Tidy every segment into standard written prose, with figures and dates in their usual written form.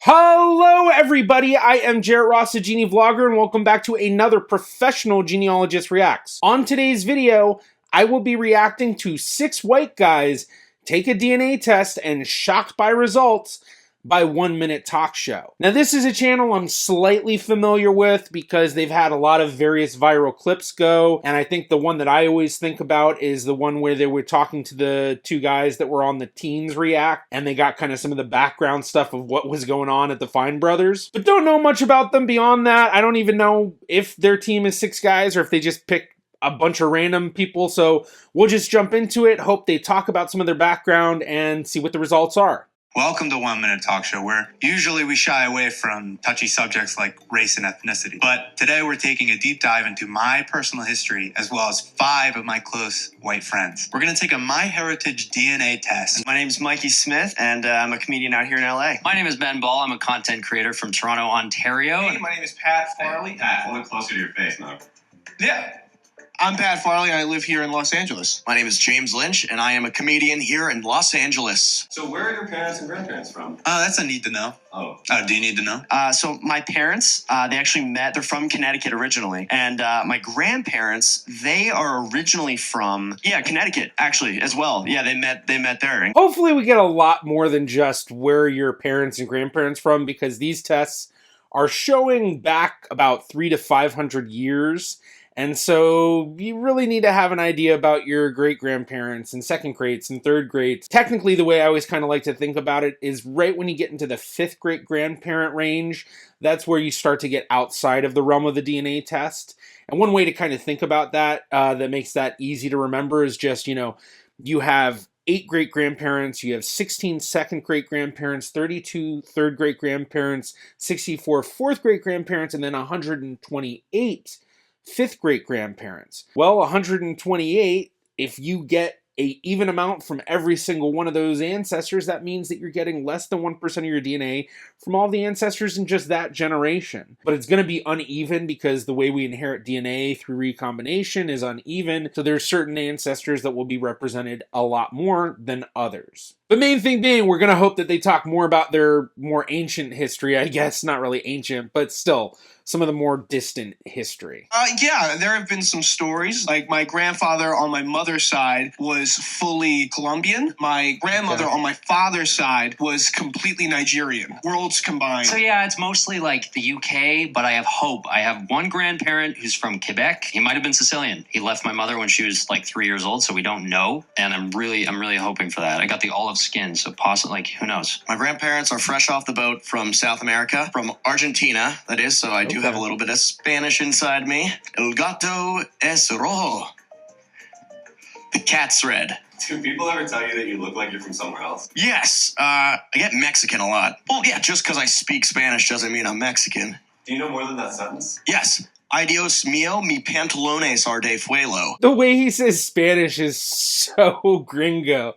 Hello everybody, I am Jarrett Ross, a Genie Vlogger, and welcome back to another professional genealogist reacts. On today's video, I will be reacting to 6 white guys take a DNA test and shocked by results by 1 Minute Talk Show. Now this is a channel I'm slightly familiar with because they've had a lot of various viral clips go, and I think the one that I always think about is the one where they were talking to the 2 guys that were on the Teens React, and they got kind of some of the background stuff of what was going on at the Fine Brothers. But don't know much about them beyond that. I don't even know if their team is 6 guys or if they just pick a bunch of random people, so we'll just jump into it, hope they talk about some of their background, and see what the results are. Welcome to 1 Minute Talk Show, where usually we shy away from touchy subjects like race and ethnicity. But today we're taking a deep dive into my personal history as well as 5 of my close white friends. We're going to take a MyHeritage DNA test. My name is Mikey Smith, and I'm a comedian out here in LA. My name is Ben Ball. I'm a content creator from Toronto, Ontario. Hey, my name is Pat Farley. Pat, hold it closer to your face, man. Yeah. I'm Pat Farley, and I live here in Los Angeles. My name is James Lynch, and I am a comedian here in Los Angeles. So where are your parents and grandparents from? That's a need to know. Oh, do you need to know? So my parents, they actually met. They're from Connecticut originally. And my grandparents, they are originally from, Connecticut, actually, as well. Yeah, they met there. Hopefully we get a lot more than just where your parents and grandparents from, because these tests are showing back about 300 to 500 years. And so you really need to have an idea about your great-grandparents and second greats and third greats. Technically, the way I always kind of like to think about it is right when you get into the 5th great-grandparent range, that's where you start to get outside of the realm of the DNA test. And one way to kind of think about that that makes that easy to remember is just, you have 8 great-grandparents, you have 16 second great-grandparents, 32 third great-grandparents, 64 fourth great-grandparents, and then 128 5th great-grandparents. Well, 128, if you get an even amount from every single one of those ancestors, that means that you're getting less than 1% of your DNA from all the ancestors in just that generation. But it's going to be uneven because the way we inherit DNA through recombination is uneven, so there's certain ancestors that will be represented a lot more than others. The main thing being, we're going to hope that they talk more about their more ancient history, I guess. Not really ancient, but still some of the more distant history. Yeah, there have been some stories. Like my grandfather on my mother's side was fully Colombian. My grandmother on my father's side was completely Nigerian. Worlds combined. So yeah, it's mostly like the UK, but I have hope. I have one grandparent who's from Quebec. He might have been Sicilian. He left my mother when she was like 3 years old, so we don't know. And I'm really hoping for that. I got the olive skin, so possibly, like, who knows? My grandparents are fresh off the boat from South America, from Argentina, that is, so I do have a little bit of Spanish inside me. El gato es rojo. The cat's red. Do people ever tell you that you look like you're from somewhere else? Yes, I get Mexican a lot. Well, yeah, just because I speak Spanish doesn't mean I'm Mexican. Do you know more than that sentence? Yes. Ay Dios mío, mi pantalones are de fuego. The way he says Spanish is so gringo.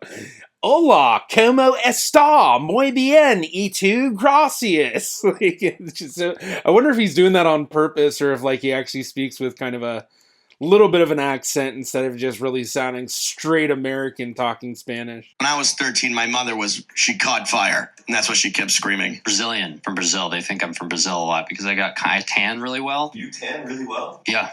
Hola, como está? Muy bien, y tú, gracias. Like, it's just so, I wonder if he's doing that on purpose or if like he actually speaks with kind of a little bit of an accent instead of just really sounding straight American talking Spanish. When I was 13, my mother she caught fire, and that's what she kept screaming. Brazilian, from Brazil. They think I'm from Brazil a lot because I tan really well. You tan really well? Yeah.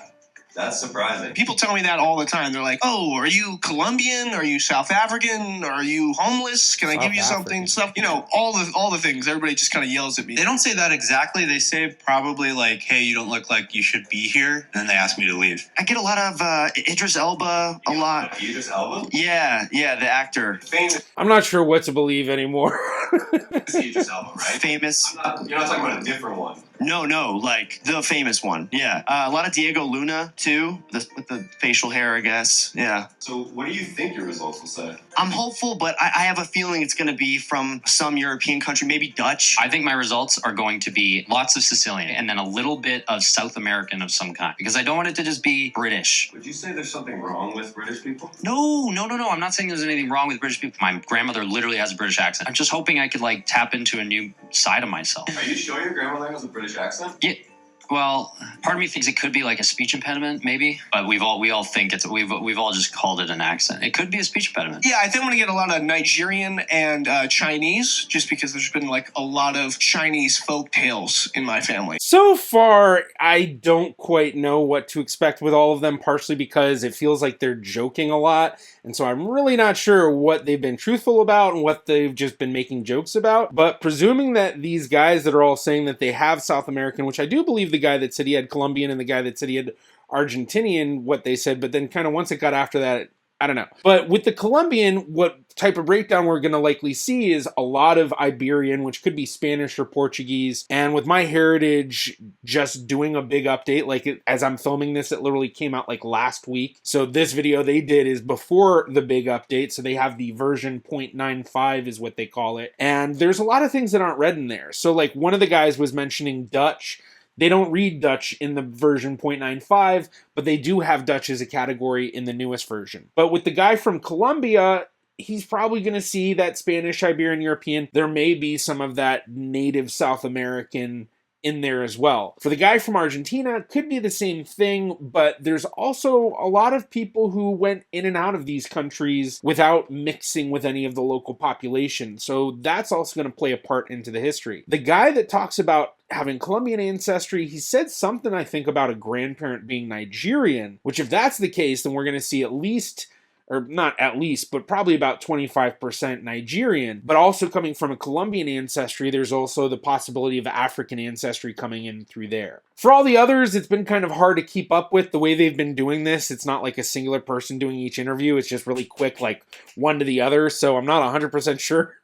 That's surprising. People tell me that all the time. They're like, oh, are you Colombian? Are you South African? Are you homeless? Can I give you something? Stuff, all the things. Everybody just kind of yells at me. They don't say that exactly. They say probably like, hey, you don't look like you should be here. And then they ask me to leave. I get a lot of Idris Elba a lot. Idris Elba? Yeah, the actor. Famous. I'm not sure what to believe anymore. Idris Elba, right? Famous. You're not talking about a different one. No, like the famous one. Yeah. A lot of Diego Luna, too, with the facial hair, I guess. Yeah. So what do you think your results will say? I'm hopeful, but I have a feeling it's going to be from some European country, maybe Dutch. I think my results are going to be lots of Sicilian and then a little bit of South American of some kind, because I don't want it to just be British. Would you say there's something wrong with British people? No. I'm not saying there's anything wrong with British people. My grandmother literally has a British accent. I'm just hoping I could like tap into a new side of myself. Are you sure your grandmother has a British accent? Yeah. Well, part of me thinks it could be like a speech impediment, maybe, but we all think we've all just called it an accent. It could be a speech impediment. Yeah, I think I'm gonna get a lot of Nigerian and Chinese, just because there's been like a lot of Chinese folk tales in my family. So far, I don't quite know what to expect with all of them, partially because it feels like they're joking a lot, and so I'm really not sure what they've been truthful about and what they've just been making jokes about. But presuming that these guys that are all saying that they have South American, which I do believe the guy that said he had Colombian and the guy that said he had Argentinian, what they said, but then kind of once it got after that, I don't know. But with the Colombian, what type of breakdown we're going to likely see is a lot of Iberian, which could be Spanish or Portuguese. And with my heritage just doing a big update, like as I'm filming this, it literally came out like last week. So this video they did is before the big update. So they have the version 0.95 is what they call it. And there's a lot of things that aren't read in there. So like one of the guys was mentioning Dutch. They don't read Dutch in the version 0.95, but they do have Dutch as a category in the newest version. But with the guy from Colombia, he's probably going to see that Spanish, Iberian, European. There may be some of that native South American in there as well. For the guy from Argentina, it could be the same thing, but there's also a lot of people who went in and out of these countries without mixing with any of the local population. So that's also going to play a part into the history. The guy that talks about having Colombian ancestry, he said something, I think, about a grandparent being Nigerian, which if that's the case, then we're going to see at least, or not at least, but probably about 25% Nigerian, but also coming from a Colombian ancestry, there's also the possibility of African ancestry coming in through there. For all the others, it's been kind of hard to keep up with the way they've been doing this. It's not like a singular person doing each interview. It's just really quick, like one to the other. So I'm not 100% sure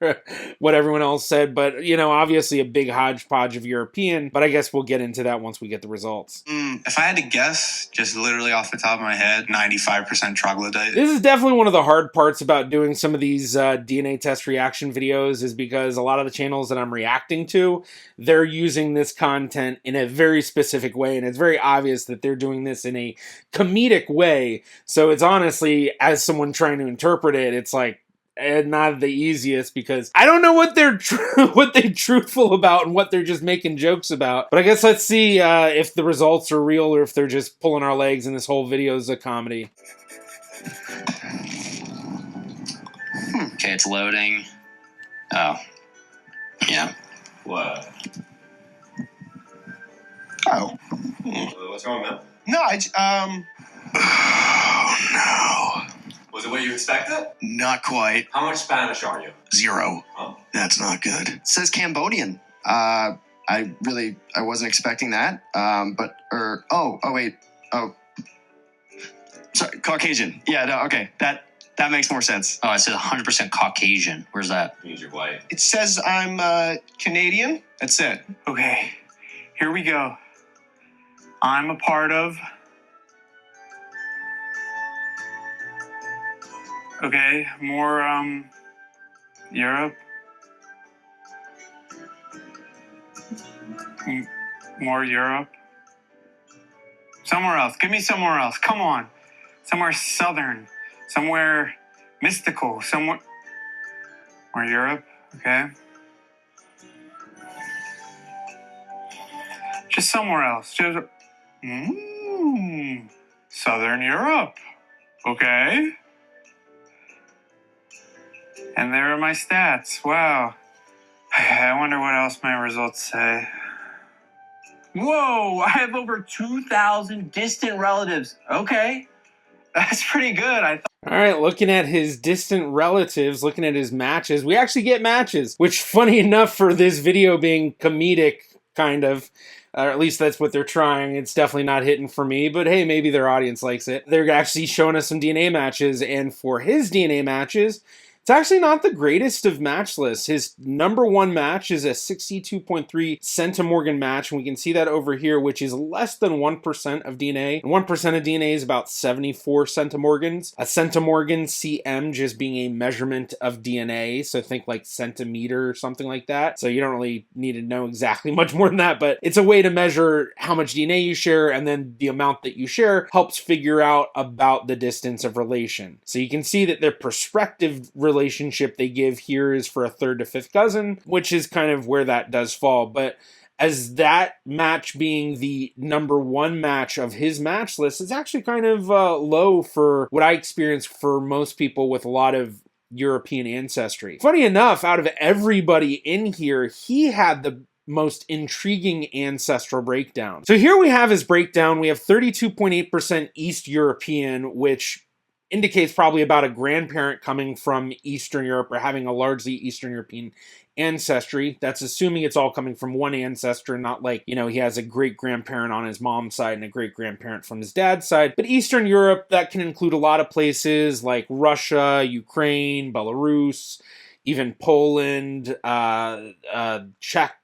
what everyone else said, but you know, obviously a big hodgepodge of European, but I guess we'll get into that once we get the results. If I had to guess, just literally off the top of my head, 95% troglodyte. This is definitely one of the hard parts about doing some of these DNA test reaction videos is because a lot of the channels that I'm reacting to, they're using this content in a very specific way, and it's very obvious that they're doing this in a comedic way. So it's honestly, as someone trying to interpret it, it's like not the easiest because I don't know what they're truthful about and what they're just making jokes about. But I guess let's see if the results are real or if they're just pulling our legs and this whole video is a comedy. Okay, it's loading. Oh. Yeah. What? Oh. What's wrong, man? No, Oh, Was it what you expected? no. Not quite. How much Spanish are you? 0. Oh. That's not good. It says Cambodian. I wasn't expecting that. Wait. Sorry, Caucasian. Yeah, no, okay. That makes more sense. Oh, it says 100% Caucasian. Where's that? Means you're white. it says I'm Canadian. That's it. Okay, here we go. I'm a part of. Okay, more Europe. More Europe. Somewhere else. Give me somewhere else. Come on. Somewhere southern. Somewhere mystical. Somewhere. More Europe. Okay. Just somewhere else. Just. Southern Europe. Okay. And there are my stats. Wow. I wonder what else my results say. Whoa, I have over 2,000 distant relatives. Okay. That's pretty good. All right, looking at his distant relatives, looking at his matches, we actually get matches, which funny enough for this video being comedic, kind of, or at least that's what they're trying. It's definitely not hitting for me, but hey, maybe their audience likes it. They're actually showing us some DNA matches, and for his DNA matches, it's actually not the greatest of match lists. His number one match is a 62.3 centimorgan match, and we can see that over here, which is less than 1% of DNA. And 1% of DNA is about 74 centimorgans. A centimorgan, cm, just being a measurement of DNA, so think like centimeter or something like that. So you don't really need to know exactly much more than that, but it's a way to measure how much DNA you share, and then the amount that you share helps figure out about the distance of relation. So you can see that their prospective relationship they give here is for a third to fifth cousin, which is kind of where that does fall. But as that match being the number one match of his match list is actually kind of low for what I experienced for most people with a lot of European ancestry. Funny enough, out of everybody in here, he had the most intriguing ancestral breakdown. So here we have his breakdown. We have 32.8% East European, which indicates probably about a grandparent coming from Eastern Europe or having a largely Eastern European ancestry. That's assuming it's all coming from one ancestor, not like, you know, he has a great-grandparent on his mom's side and a great-grandparent from his dad's side. But Eastern Europe, that can include a lot of places like Russia, Ukraine, Belarus, even Poland, Czech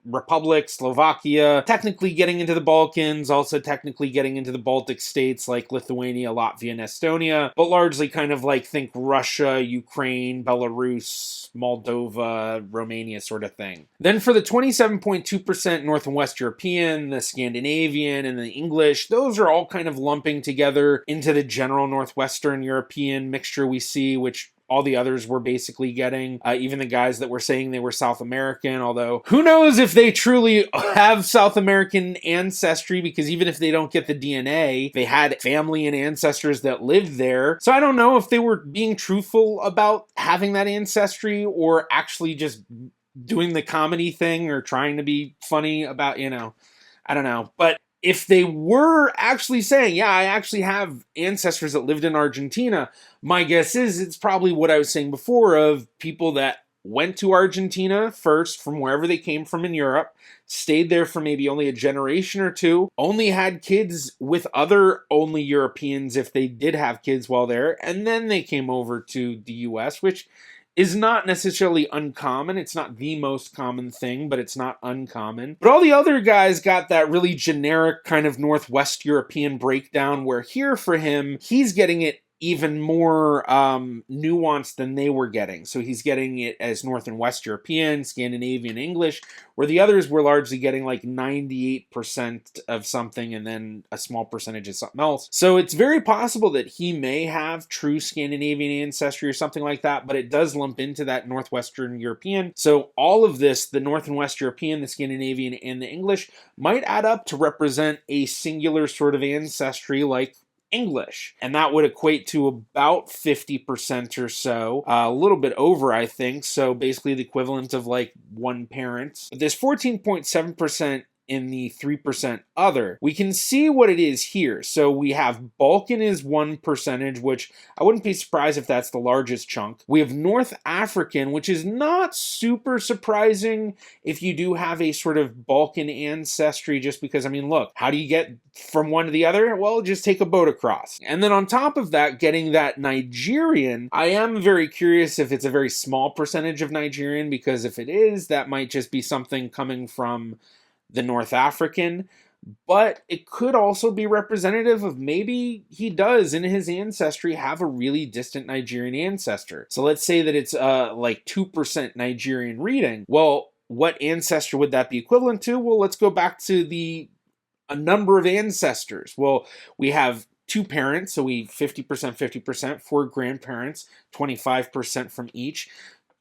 Republic, Slovakia, technically getting into the Balkans, also technically getting into the Baltic states like Lithuania, Latvia, and Estonia, but largely kind of like think Russia, Ukraine, Belarus, Moldova, Romania sort of thing. Then for the 27.2% North and West European, the Scandinavian, and the English, those are all kind of lumping together into the general Northwestern European mixture we see, which all the others were basically getting, even the guys that were saying they were South American, although who knows if they truly have South American ancestry, because even if they don't get the DNA, they had family and ancestors that lived there. So I don't know if they were being truthful about having that ancestry or actually just doing the comedy thing or trying to be funny about, you know, I don't know. But if they were actually saying, yeah, I actually have ancestors that lived in Argentina, my guess is it's probably what I was saying before of people that went to Argentina first from wherever they came from in Europe, stayed there for maybe only a generation or two, only had kids with other only Europeans if they did have kids while there, and then they came over to the US, which is not necessarily uncommon. It's not the most common thing, but it's not uncommon. But all the other guys got that really generic kind of Northwest European breakdown, where here for him, he's getting it even more nuanced than they were getting. So he's getting it as North and West European, Scandinavian, English, where the others were largely getting like 98% of something and then a small percentage of something else. So it's very possible that he may have true Scandinavian ancestry or something like that, but it does lump into that Northwestern European. So all of this, the North and West European, the Scandinavian, and the English, might add up to represent a singular sort of ancestry like English, and that would equate to about 50% or so, a little bit over, I think, so basically the equivalent of like one parent. But there's 14.7% in the 3% other. We can see what it is here. So we have Balkan is 1%, which I wouldn't be surprised if that's the largest chunk. We have North African, which is not super surprising if you do have a sort of Balkan ancestry, just because, I mean, look, how do you get from one to the other? Well, just take a boat across. And then on top of that, getting that Nigerian, I am very curious if it's a very small percentage of Nigerian, because if it is, that might just be something coming from the North African, but it could also be representative of maybe he does in his ancestry have a really distant Nigerian ancestor. So let's say that it's like 2% Nigerian reading. Well, what ancestor would that be equivalent to? Well, let's go back to a number of ancestors. Well, we have two parents, so we 50%, 4 grandparents, 25% from each.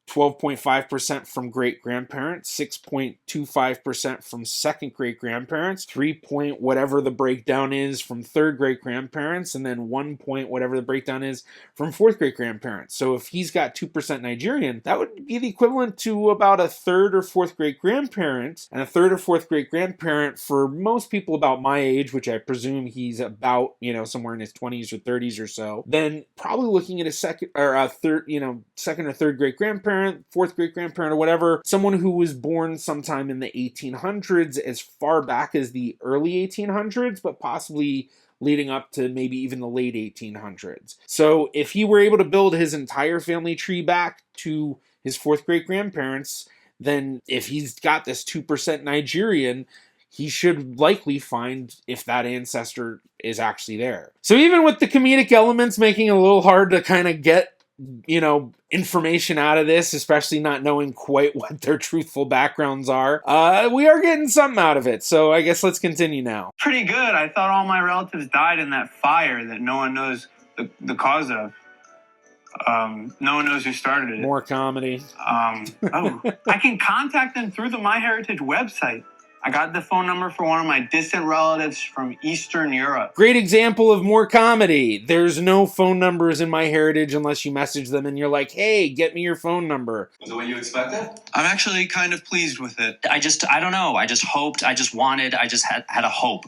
12.5% from great-grandparents, 6.25% from second great-grandparents, 3 point whatever the breakdown is from third great-grandparents, and then 1 point whatever the breakdown is from fourth great-grandparents. So if he's got 2% Nigerian, that would be the equivalent to about a third or fourth great-grandparent, and a third or fourth great-grandparent for most people about my age, which I presume he's about, you know, somewhere in his 20s or 30s or so, then probably looking at a second or a third, you know, second or third great-grandparent, fourth great-grandparent or whatever, someone who was born sometime in the 1800s, as far back as the early 1800s, but possibly leading up to maybe even the late 1800s. So if he were able to build his entire family tree back to his fourth great-grandparents, then if he's got this 2% Nigerian, he should likely find if that ancestor is actually there. So even with the comedic elements making it a little hard to kind of get, you know, information out of this, especially not knowing quite what their truthful backgrounds are, we are getting something out of it. So I guess let's continue now. Pretty good. I thought all my relatives died in that fire that no one knows the cause of. No one knows who started it. More comedy. I can contact them through the MyHeritage website. I got the phone number for one of my distant relatives from Eastern Europe. Great example of more comedy. There's no phone numbers in MyHeritage unless you message them and you're like, hey, get me your phone number. Was it what you expected? I'm actually kind of pleased with it. I don't know. I just hoped, I just wanted, I just had a hope.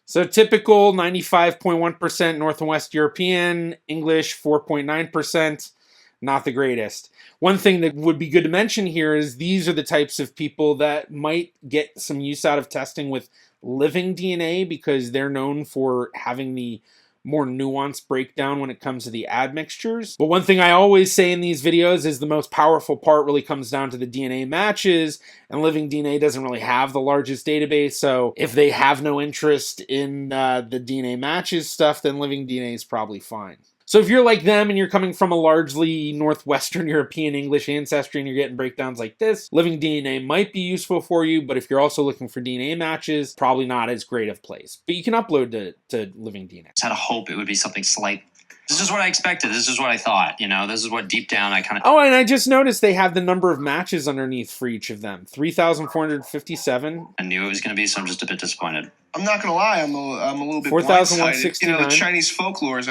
So typical 95.1% North and West European, English 4.9%, not the greatest. One thing that would be good to mention here is these are the types of people that might get some use out of testing with living DNA because they're known for having the more nuanced breakdown when it comes to the admixtures. But one thing I always say in these videos is the most powerful part really comes down to the DNA matches, and living DNA doesn't really have the largest database, so if they have no interest in the DNA matches stuff, then living DNA is probably fine. So if you're like them and you're coming from a largely Northwestern European English ancestry and you're getting breakdowns like this, living DNA might be useful for you, but if you're also looking for DNA matches, probably not as great of a place. But you can upload to living DNA. I just had a hope it would be something slight. This is what I expected. This is what I thought. You know, this is what deep down I kind of... Oh, and I just noticed they have the number of matches underneath for each of them. 3,457. I knew it was going to be, so I'm just a bit disappointed. I'm not gonna lie, I'm a little bit 4,169. blindsided. You know, the Chinese folklore is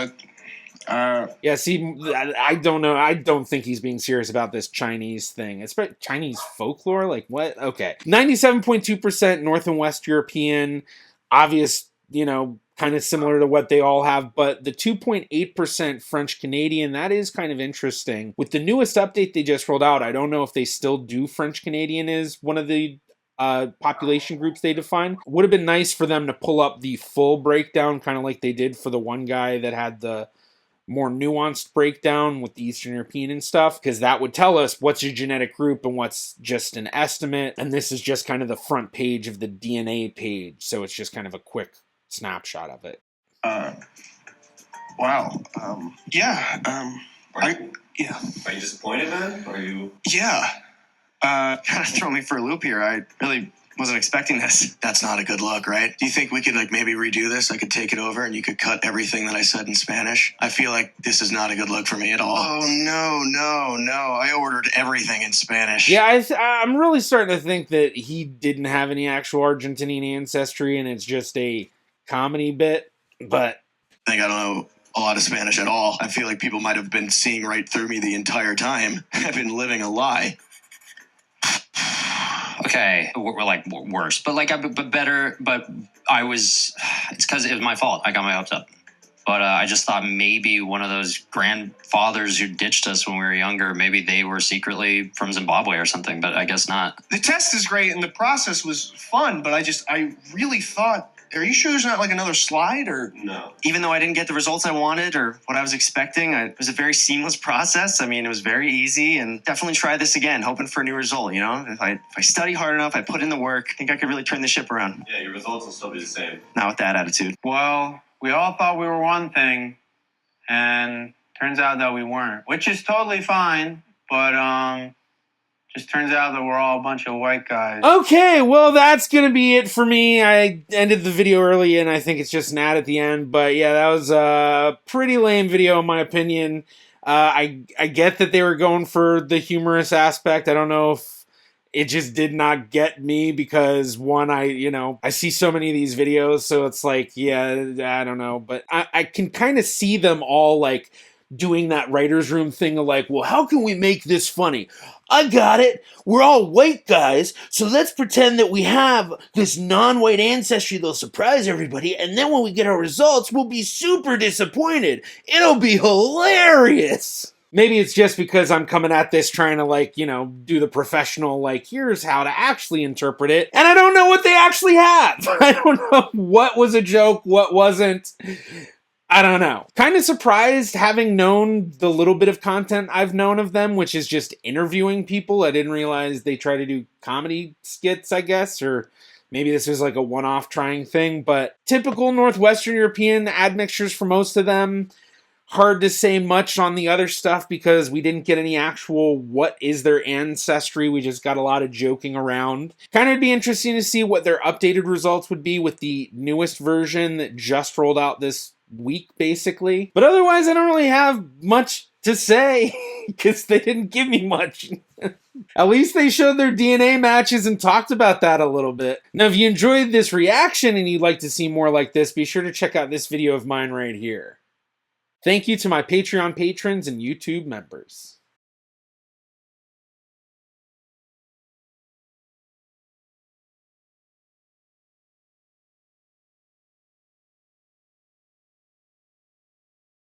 Yeah, see, I don't know. I don't think he's being serious about this Chinese thing. It's Chinese folklore? Like, what? Okay. 97.2% North and West European. Obvious, you know, kind of similar to what they all have. But the 2.8% French Canadian, that is kind of interesting. With the newest update they just rolled out, I don't know if they still do French Canadian as one of the population groups they define. Would have been nice for them to pull up the full breakdown, kind of like they did for the one guy that had the more nuanced breakdown with the Eastern European and stuff, because that would tell us what's your genetic group and what's just an estimate. And this is just kind of the front page of the DNA page, so it's just kind of a quick snapshot of it. wow. Yeah. Are you Yeah. disappointed, man? Are you? Yeah. Kind of throw me for a loop here. I really wasn't expecting this. That's not a good look, right? Do you think we could maybe redo this? I could take it over and you could cut everything that I said in Spanish. I feel like this is not a good look for me at all. Oh, no. I ordered everything in Spanish. Yeah, I'm really starting to think that he didn't have any actual Argentinian ancestry and it's just a comedy bit, but... I think I don't know a lot of Spanish at all. I feel like people might have been seeing right through me the entire time. I've been living a lie. Okay, we're like worse, but but better. But it's because it was my fault. I got my hopes up, but I just thought maybe one of those grandfathers who ditched us when we were younger, maybe they were secretly from Zimbabwe or something. But I guess not. The test is great and the process was fun, but I really thought, are you sure there's not another slide or? No. Even though I didn't get the results I wanted or what I was expecting, it was a very seamless process. I mean, it was very easy, and definitely try this again, hoping for a new result. You know, if I study hard enough, I put in the work, I think I could really turn the ship around. Yeah, your results will still be the same. Not with that attitude. Well, we all thought we were one thing, and turns out that we weren't, which is totally fine, but just turns out that we're all a bunch of white guys. Okay, well, that's going to be it for me. I ended the video early, and I think it's just an ad at the end. But yeah, that was a pretty lame video, in my opinion. I get that they were going for the humorous aspect. I don't know if it just did not get me because, one, I see so many of these videos, so it's like, yeah, I don't know. But I can kind of see them all, doing that writer's room thing of well, how can we make this funny? I got it. We're all white guys, so let's pretend that we have this non-white ancestry that'll surprise everybody, and then when we get our results, we'll be super disappointed. It'll be hilarious. Maybe it's just because I'm coming at this trying to, do the professional, here's how to actually interpret it, and I don't know what they actually have. I don't know what was a joke, what wasn't. I don't know. Kind of surprised having known the little bit of content I've known of them, which is just interviewing people. I didn't realize they try to do comedy skits, I guess, or maybe this was a one-off trying thing, but typical Northwestern European admixtures for most of them. Hard to say much on the other stuff because we didn't get any actual what is their ancestry. We just got a lot of joking around. Kind of be interesting to see what their updated results would be with the newest version that just rolled out this week, basically. But otherwise, I don't really have much to say because they didn't give me much. At least they showed their DNA matches and talked about that a little bit. Now, if you enjoyed this reaction and you'd like to see more like this, be sure to check out this video of mine right here. Thank you to my Patreon patrons and YouTube members.